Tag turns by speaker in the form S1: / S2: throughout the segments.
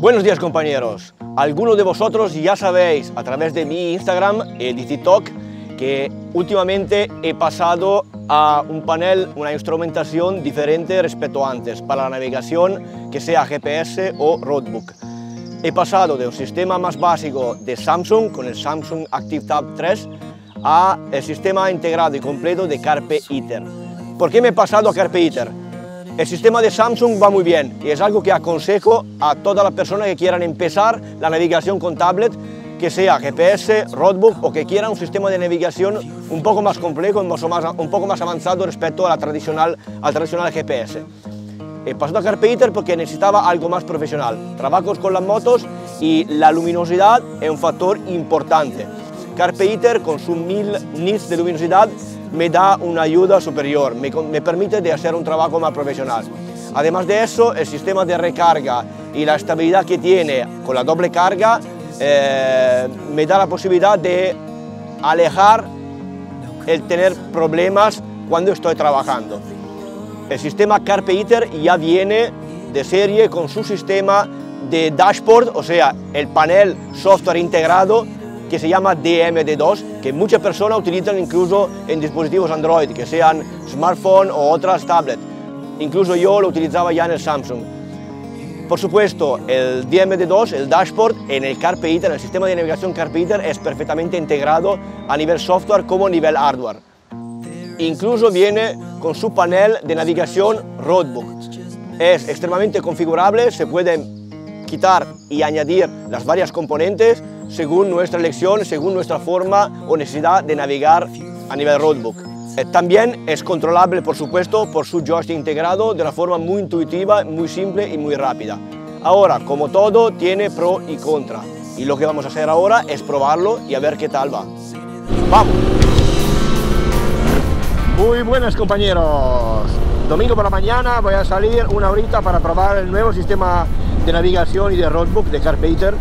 S1: Buenos días, compañeros. Algunos de vosotros ya sabéis a través de mi Instagram y de TikTok que últimamente he pasado a un panel, una instrumentación diferente respecto a antes para la navegación, que sea GPS o roadbook. He pasado de un sistema más básico de Samsung con el Samsung ActiveTab 3 a el sistema integrado y completo de Carpe Iter. ¿Por qué me he pasado a Carpe Iter? El sistema de Samsung va muy bien y es algo que aconsejo a todas las personas que quieran empezar la navegación con tablet, que sea GPS, roadbook o que quieran un sistema de navegación un poco más complejo, un poco más avanzado respecto a al tradicional GPS. He pasado a Carpe Iter porque necesitaba algo más profesional. Trabajo con las motos y la luminosidad es un factor importante. Carpe Iter con sus 1000 nits de luminosidad me da una ayuda superior, me permite de hacer un trabajo más profesional. Además de eso, el sistema de recarga y la estabilidad que tiene con la doble carga me da la posibilidad de alejar el tener problemas cuando estoy trabajando. El sistema Carpe Iter ya viene de serie con su sistema de dashboard, o sea, el panel software integrado que se llama DMD2, que muchas personas utilizan incluso en dispositivos Android, que sean smartphone o otras tablets. Incluso yo lo utilizaba ya en el Samsung. Por supuesto, el DMD2, el dashboard, en el Carpe Iter, en el sistema de navegación Carpe Iter, es perfectamente integrado a nivel software como a nivel hardware. Incluso viene con su panel de navegación roadbook. Es extremadamente configurable, se pueden quitar y añadir las varias componentes según nuestra elección, según nuestra forma o necesidad de navegar a nivel roadbook. También es controlable, por supuesto, por su joystick integrado de una forma muy intuitiva, muy simple y muy rápida. Ahora, como todo, tiene pro y contra. Y lo que vamos a hacer ahora es probarlo y a ver qué tal va. ¡Vamos! Muy buenas, compañeros. Domingo por la mañana voy a salir una horita para probar el nuevo sistema de navegación y de roadbook de Carpe Iter.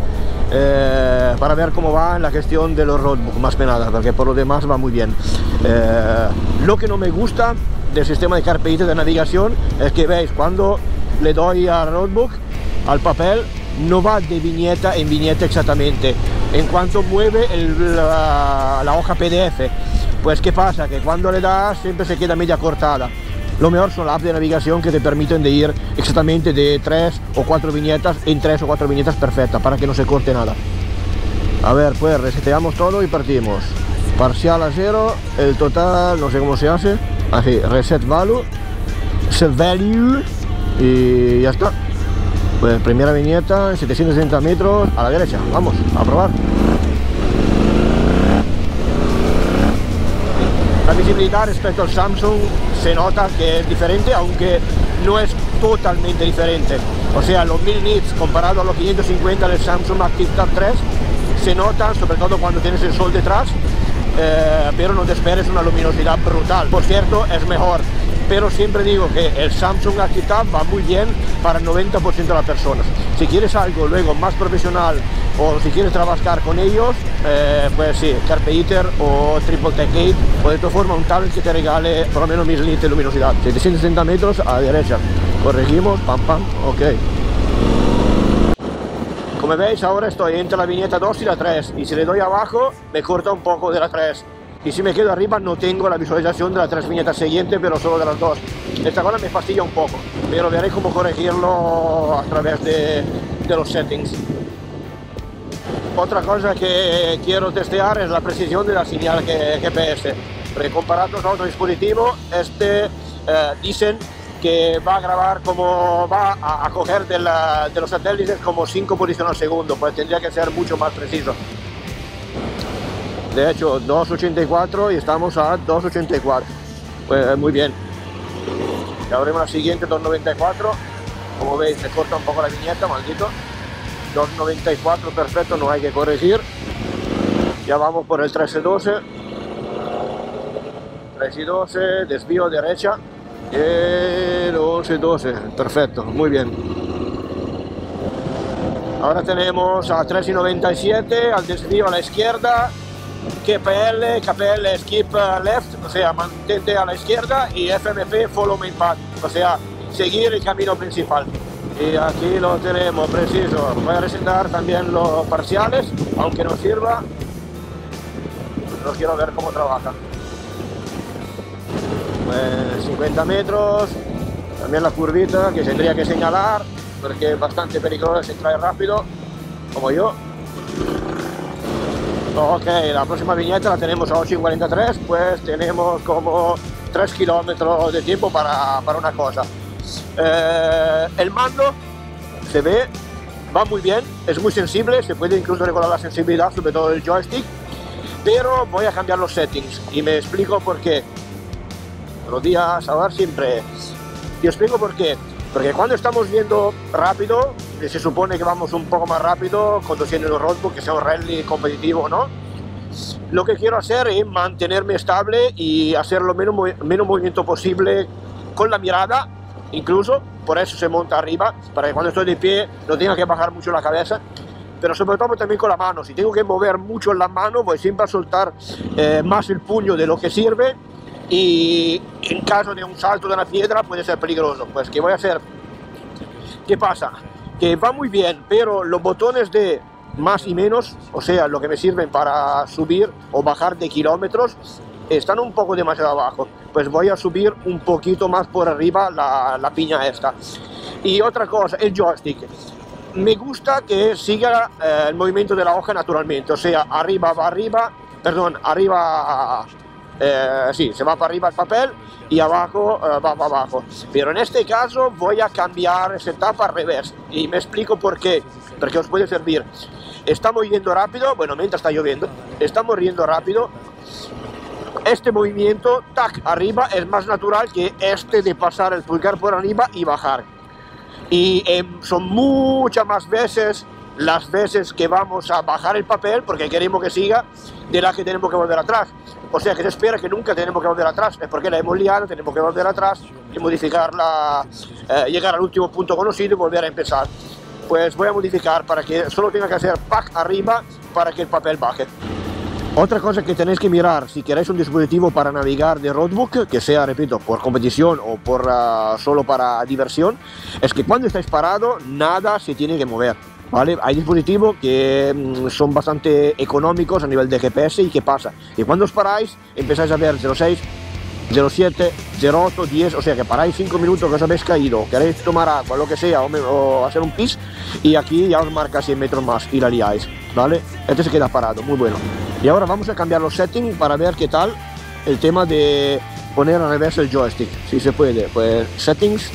S1: Para ver cómo va en la gestión de los roadbook, más que nada, porque por lo demás va muy bien. Lo que no me gusta del sistema de Carpe Iter de navegación es que, veis, cuando le doy al roadbook, al papel, no va de viñeta en viñeta exactamente. En cuanto mueve la hoja PDF, pues ¿qué pasa? Que cuando le das siempre se queda media cortada. Lo mejor son las apps de navegación que te permiten de ir exactamente de 3 o 4 viñetas en 3 o 4 viñetas perfectas para que no se corte nada. A ver, pues reseteamos todo y partimos. Parcial a 0, el total, no sé cómo se hace. Así, reset value, set value y ya está. Pues primera viñeta, 760 metros a la derecha. Vamos, a probar. La visibilidad respecto al Samsung se nota que es diferente, aunque no es totalmente diferente. O sea, los 1000 nits comparado a los 550 del Samsung ActiveTab 3 se notan, sobre todo cuando tienes el sol detrás, pero no te esperes una luminosidad brutal. Por cierto, es mejor, pero siempre digo que el Samsung ActiveTab va muy bien para el 90% de las personas. Si quieres algo luego más profesional o si quieres trabajar con ellos, pues sí, Carpe Iter o Triple Tech 8 o de todas formas un tablet que te regale por lo menos 1000 nits de luminosidad. 760 metros a la derecha, corregimos, pam pam, ok. Como veis, ahora estoy entre la viñeta 2 y la 3 y si le doy abajo me corta un poco de la 3 y si me quedo arriba no tengo la visualización de las 3 viñetas siguientes, pero solo de las 2. Esta cosa me fastidia un poco, pero veré cómo corregirlo a través de los settings. Otra cosa que quiero testear es la precisión de la señal GPS, porque comparado con otro dispositivo, dicen que va a grabar como va a coger de los satélites como 5 posiciones al segundo, pues tendría que ser mucho más preciso. De hecho, 2.84 y estamos a 2.84, pues muy bien. Y ahora la siguiente 2.94, como veis me corta un poco la viñeta, maldito. 2.94 perfecto, no hay que corregir. Ya vamos por el 13.12, 13.12, desvío derecha, el 11.12, perfecto, muy bien. Ahora tenemos a 3.97, al desvío a la izquierda, KPL skip left, o sea, mantente a la izquierda, y FMP follow main path, o sea, seguir el camino principal.
S2: Y aquí lo tenemos preciso. Voy a resetar también los parciales, aunque no sirva. No quiero ver cómo trabaja. 50 metros. También la curvita que tendría que señalar, porque es bastante peligroso si trae rápido, como yo. Ok, la próxima viñeta la tenemos a 8:43, pues tenemos como 3 kilómetros de tiempo para una cosa. El mando se ve, va muy bien, es muy sensible, se puede incluso regular la sensibilidad, sobre todo el joystick, pero voy a cambiar los settings y me explico por qué. Buenos días, a ver siempre. Y explico por qué. Porque cuando estamos viendo rápido, se supone que vamos un poco más rápido conduciendo el roadbook, que sea un rally competitivo, ¿no? Lo que quiero hacer es mantenerme estable y hacer lo menos movimiento posible con la mirada, incluso, por eso se monta arriba, para que cuando estoy de pie no tenga que bajar mucho la cabeza, pero sobre todo también con la mano. Si tengo que mover mucho la mano, voy siempre a soltar más el puño de lo que sirve, y en caso de un salto de una piedra puede ser peligroso. Pues ¿qué voy a hacer? ¿Qué pasa? Que va muy bien, pero los botones de más y menos, o sea, lo que me sirven para subir o bajar de kilómetros, están un poco demasiado abajo. Pues voy a subir un poquito más por arriba la piña esta. Y otra cosa, el joystick. Me gusta que siga el movimiento de la hoja naturalmente, o sea, arriba va arriba, perdón, arriba... sí, se va para arriba el papel y abajo va para abajo, pero en este caso voy a cambiar esa etapa al revés y me explico por qué, porque os puede servir. Estamos yendo rápido, bueno, mientras está lloviendo, estamos yendo rápido, este movimiento, tac, arriba es más natural que este de pasar el pulgar por arriba y bajar, y son muchas más veces las veces que vamos a bajar el papel porque queremos que siga de las que tenemos que volver atrás. O sea que se espera que nunca tenemos que volver atrás, es porque la hemos liado, tenemos que volver atrás y modificarla, llegar al último punto conocido y volver a empezar. Pues voy a modificar para que solo tenga que hacer pack arriba para que el papel baje. Otra cosa que tenéis que mirar si queréis un dispositivo para navegar de roadbook, que sea, repito, por competición o por solo para diversión, es que cuando estáis parado nada se tiene que mover. ¿Vale? Hay dispositivos que son bastante económicos a nivel de GPS. ¿Y qué pasa? Que cuando os paráis empezáis a ver 06, 07, 08, 10, o sea que paráis 5 minutos que os habéis caído, queréis tomar agua, lo que sea, o hacer un pis, y aquí ya os marca 100 metros más y la liáis, ¿vale? Este se queda parado, muy bueno. Y ahora vamos a cambiar los settings para ver qué tal el tema de poner al revés el joystick, si se puede. Pues settings.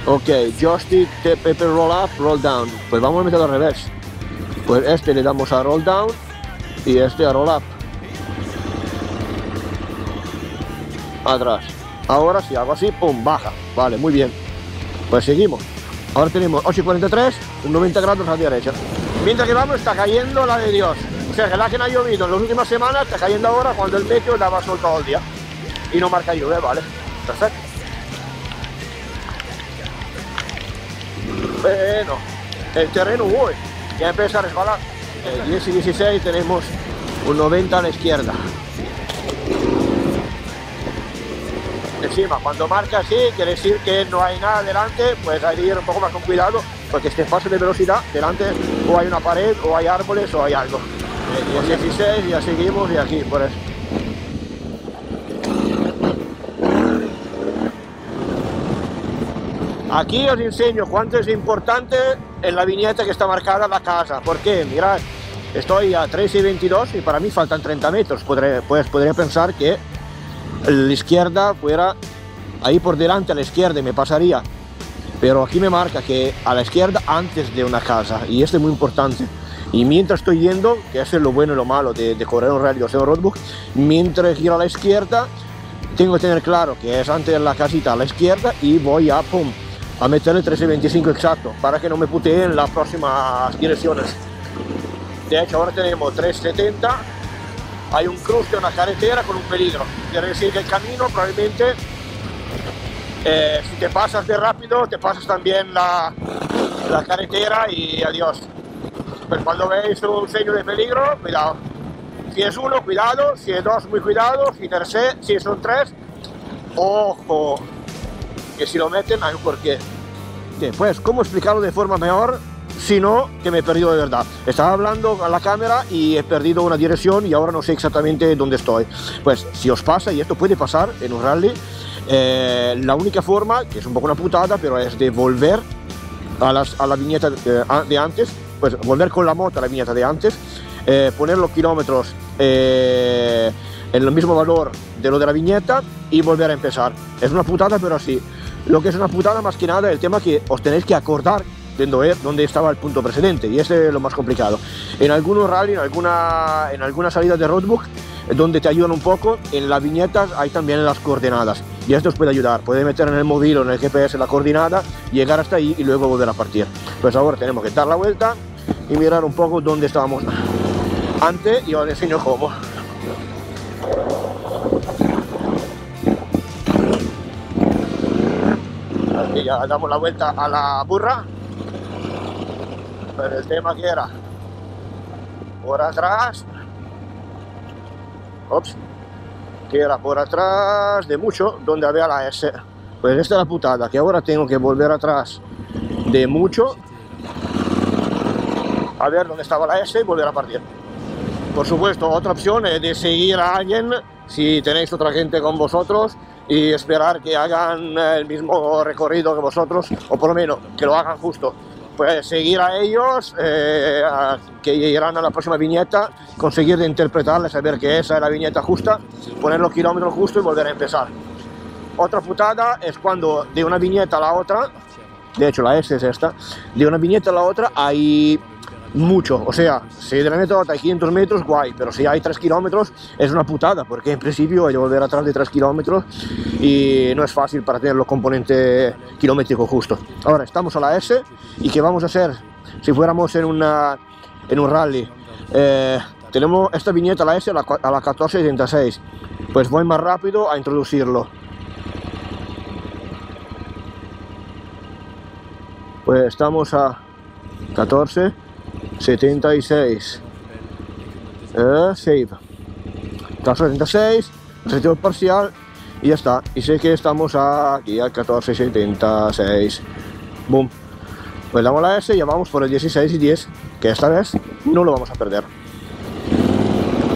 S2: Ok, joystick, TPP, roll up, roll down. Pues vamos a meterlo al revés. Pues este le damos a roll down y este a roll up. Atrás. Ahora si hago así, pum, baja. Vale, muy bien. Pues seguimos. Ahora tenemos 8:43, un 90 grados a la derecha. Mientras que vamos está cayendo la de Dios. O sea que la que no ha llovido en las últimas semanas está cayendo ahora cuando el meteo daba sol todo el día. Y no marca lluvia, vale. Perfecto. Bueno, el terreno hoy ya empieza a resbalar. 10 y 16 tenemos un 90 a la izquierda. Encima, cuando marca así, quiere decir que no hay nada delante, pues hay que ir un poco más con cuidado, porque este paso de velocidad, delante o hay una pared, o hay árboles, o hay algo. 16, ya seguimos y aquí, por eso. Aquí os enseño cuánto es importante en la viñeta que está marcada la casa. ¿Por qué? Mirad, estoy a 13:22 y para mí faltan 30 metros. Podría pensar que la izquierda fuera ahí por delante, a la izquierda, y me pasaría. Pero aquí me marca que a la izquierda antes de una casa, y esto es muy importante. Y mientras estoy yendo, que eso es lo bueno y lo malo de correr un rally o hacer un roadbook, mientras giro a la izquierda, tengo que tener claro que es antes de la casita a la izquierda y voy a, pum, a meterle 13:25 exacto, para que no me putee en las próximas direcciones. De hecho, ahora tenemos 3:70, hay un cruce, una carretera con un peligro. Quiere decir que el camino probablemente, si te pasas de rápido, te pasas también la carretera y adiós. Pues cuando veis un sello de peligro, cuidado. Si es uno, cuidado. Si es dos, muy cuidado. Si son tres, ojo. Que si lo meten hay un porqué. Exactamente, pues cómo explicarlo de forma mejor, sino que me he perdido de verdad. Estaba hablando a la cámara y he perdido una dirección y ahora no sé exactamente dónde estoy. Pues si os pasa, y esto puede pasar en un rally, la única forma, que es un poco una putada, pero es de volver a la viñeta de antes, pues volver con la moto a la viñeta de antes, poner los kilómetros en el mismo valor de lo de la viñeta y volver a empezar. Es una putada, pero así. Lo que es una putada más que nada es el tema que os tenéis que acordar de dónde estaba el punto precedente, y ese es lo más complicado. En algunos rally, en alguna salida de roadbook, donde te ayudan un poco, en las viñetas hay también las coordenadas, y esto os puede ayudar. Podéis meter en el móvil o en el GPS la coordinada, llegar hasta ahí y luego volver a partir. Pues ahora tenemos que dar la vuelta y mirar un poco dónde estábamos antes, y os enseño cómo. Y ya damos la vuelta a la burra. Pero el tema que era por atrás, que era por atrás de mucho, donde había la S. Pues esta es la putada, que ahora tengo que volver atrás de mucho a ver dónde estaba la S y volver a partir. Por supuesto, otra opción es de seguir a alguien, si tenéis otra gente con vosotros, y esperar que hagan el mismo recorrido que vosotros, o por lo menos que lo hagan justo. Pues seguir a ellos, que llegarán a la próxima viñeta, conseguir de interpretarla, saber que esa es la viñeta justa, poner los kilómetros justos y volver a empezar. Otra putada es cuando de una viñeta a la otra, de hecho la S es esta, de una viñeta a la otra hay mucho, o sea, si de la viñeta a la otra hay 500 metros, guay, pero si hay 3 kilómetros es una putada, porque en principio hay que volver atrás de 3 kilómetros y no es fácil para tener los componentes kilométricos justos. Ahora estamos a la S, y ¿qué vamos a hacer si fuéramos en un rally? Tenemos esta viñeta a la S a la 1476, pues voy más rápido a introducirlo. Pues estamos a 1476, save, 1476, reseteo parcial y ya está. Y sé que estamos aquí a 1476, boom. Pues damos la S y ya vamos por el 16 y 10, que esta vez no lo vamos a perder.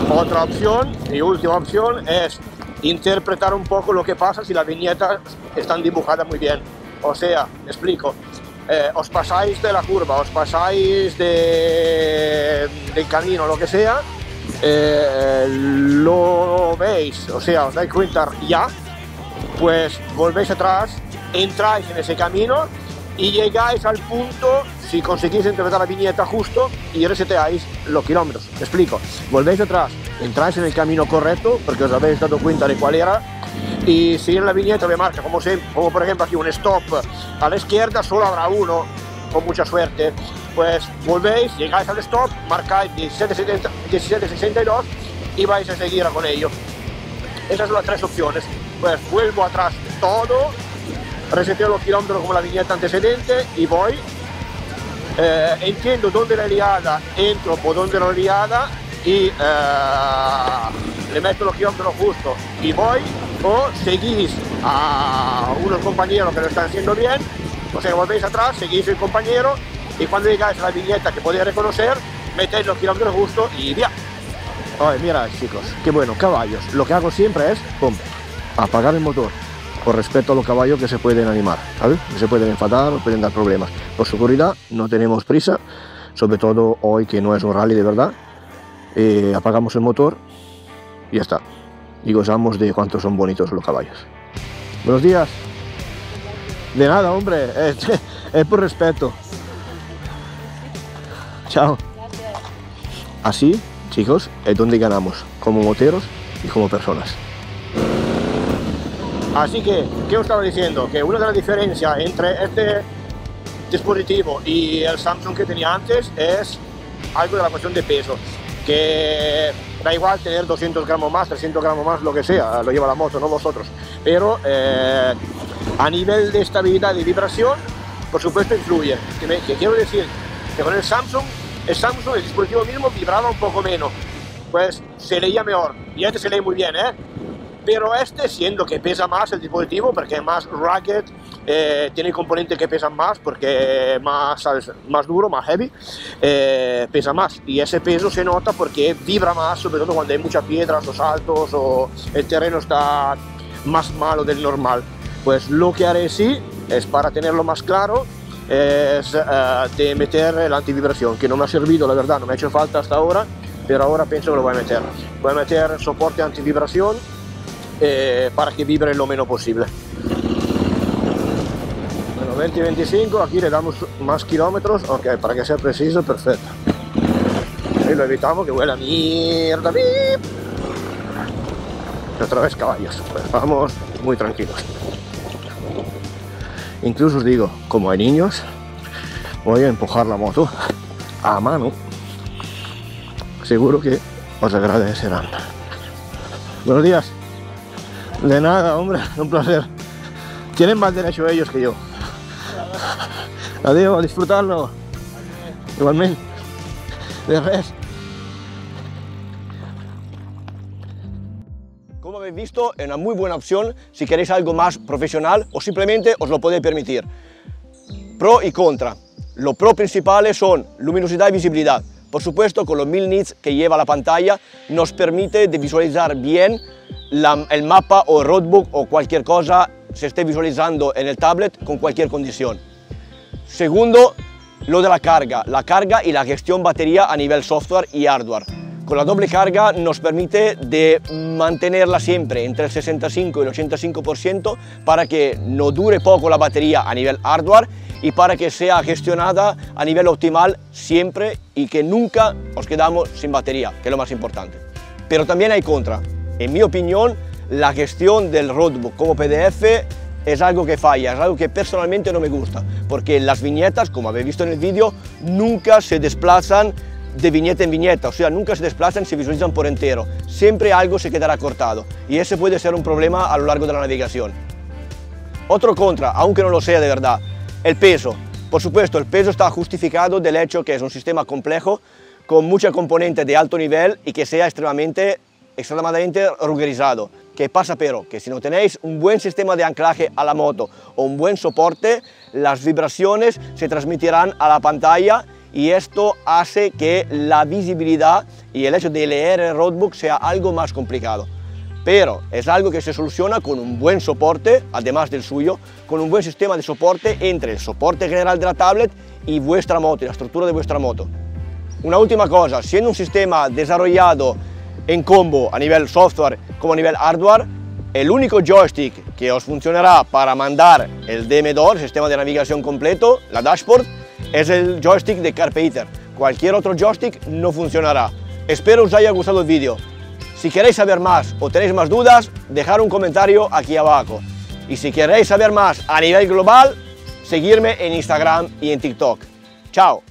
S2: Otra opción y última opción es interpretar un poco lo que pasa si las viñetas están dibujadas muy bien. O sea, explico. Os pasáis de la curva, os pasáis del camino, lo que sea, lo veis, o sea, os dais cuenta ya, pues volvéis atrás, entráis en ese camino y llegáis al punto, si conseguís interpretar la viñeta justo, y reseteáis los kilómetros. Me explico, volvéis atrás, entráis en el camino correcto, porque os habéis dado cuenta de cuál era, y si en la viñeta me marca, como por ejemplo aquí un stop a la izquierda, solo habrá uno, con mucha suerte, pues volvéis, llegáis al stop, marcáis 1762 y vais a seguir con ello. Esas son las tres opciones. Pues vuelvo atrás todo, reseteo los kilómetros como la viñeta antecedente y voy, entiendo dónde la liada, entro por donde la liada y le meto los kilómetros justos y voy, o seguís a unos compañeros que lo están haciendo bien, o sea, volvéis atrás, seguís el compañero y cuando llegáis a la viñeta que podéis reconocer, metéis los kilómetros justos y ya. Ay, mira chicos, qué bueno, caballos. Lo que hago siempre es, pum, apagar el motor, por respeto a los caballos que se pueden animar, ¿sabes? Que se pueden enfadar o pueden dar problemas. Por seguridad no tenemos prisa, sobre todo hoy que no es un rally de verdad. Apagamos el motor y ya está. Y gozamos de cuántos son bonitos los caballos. Buenos días. De nada, hombre, es por respeto. Chao. Así, chicos, es donde ganamos, como moteros y como personas. Así que, ¿qué os estaba diciendo? Que una de las diferencias entre este dispositivo y el Samsung que tenía antes es algo de la cuestión de peso. Que da igual tener 200 gramos más, 300 gramos más, lo que sea, lo lleva la moto, no vosotros. Pero a nivel de estabilidad y vibración, por supuesto influye. Que quiero decir que con el Samsung, el dispositivo mismo vibraba un poco menos, pues se leía mejor. Y este se lee muy bien, pero este, siendo que pesa más el dispositivo porque es más rugged, tiene componentes que pesan más porque es más duro, más heavy, pesa más, y ese peso se nota porque vibra más, sobre todo cuando hay muchas piedras o saltos o el terreno está más malo del normal. Pues lo que haré sí es, para tenerlo más claro, es de meter la antivibración, que no me ha servido, la verdad, no me ha hecho falta hasta ahora, pero ahora pienso que lo voy a meter. Voy a meter soporte antivibración para que vibre lo menos posible. Bueno, 20-25, aquí le damos más kilómetros, ok, para que sea preciso, perfecto. Y lo evitamos, que huele a mierda. Y otra vez caballos, pues vamos muy tranquilos. Incluso os digo, como hay niños, voy a empujar la moto a mano. Seguro que os agradecerán. Buenos días. De nada, hombre, un placer. Tienen más derecho ellos que yo. Adiós, a disfrutarlo. Igualmente. De res.
S1: Como habéis visto, es una muy buena opción si queréis algo más profesional o simplemente os lo podéis permitir. Pro y contra. Los pros principales son luminosidad y visibilidad. Por supuesto, con los 1000 nits que lleva la pantalla nos permite de visualizar bien el mapa o el roadbook o cualquier cosa se esté visualizando en el tablet con cualquier condición. Segundo, lo de la carga y la gestión batería a nivel software y hardware. Con la doble carga nos permite de mantenerla siempre entre el 65 y el 85% para que no dure poco la batería a nivel hardware y para que sea gestionada a nivel optimal siempre y que nunca os quedamos sin batería, que es lo más importante. Pero también hay contra. En mi opinión, la gestión del roadbook como PDF es algo que falla, es algo que personalmente no me gusta, porque las viñetas, como habéis visto en el vídeo, nunca se desplazan de viñeta en viñeta, o sea, nunca se desplazan y se visualizan por entero. Siempre algo se quedará cortado y ese puede ser un problema a lo largo de la navegación. Otro contra, aunque no lo sea de verdad, el peso. Por supuesto, el peso está justificado del hecho que es un sistema complejo con muchas componentes de alto nivel y que sea extremadamente ruggerizado. ¿Qué pasa pero? Que si no tenéis un buen sistema de anclaje a la moto o un buen soporte, las vibraciones se transmitirán a la pantalla y esto hace que la visibilidad y el hecho de leer el roadbook sea algo más complicado. Pero es algo que se soluciona con un buen soporte, además del suyo, con un buen sistema de soporte entre el soporte general de la tablet y vuestra moto, y la estructura de vuestra moto. Una última cosa, siendo un sistema desarrollado en combo a nivel software como a nivel hardware, el único joystick que os funcionará para mandar el DM2, el sistema de navegación completo, la dashboard, es el joystick de Carpeter. Cualquier otro joystick no funcionará. Espero os haya gustado el vídeo. Si queréis saber más o tenéis más dudas, dejad un comentario aquí abajo. Y si queréis saber más a nivel global, seguirme en Instagram y en TikTok. Chao.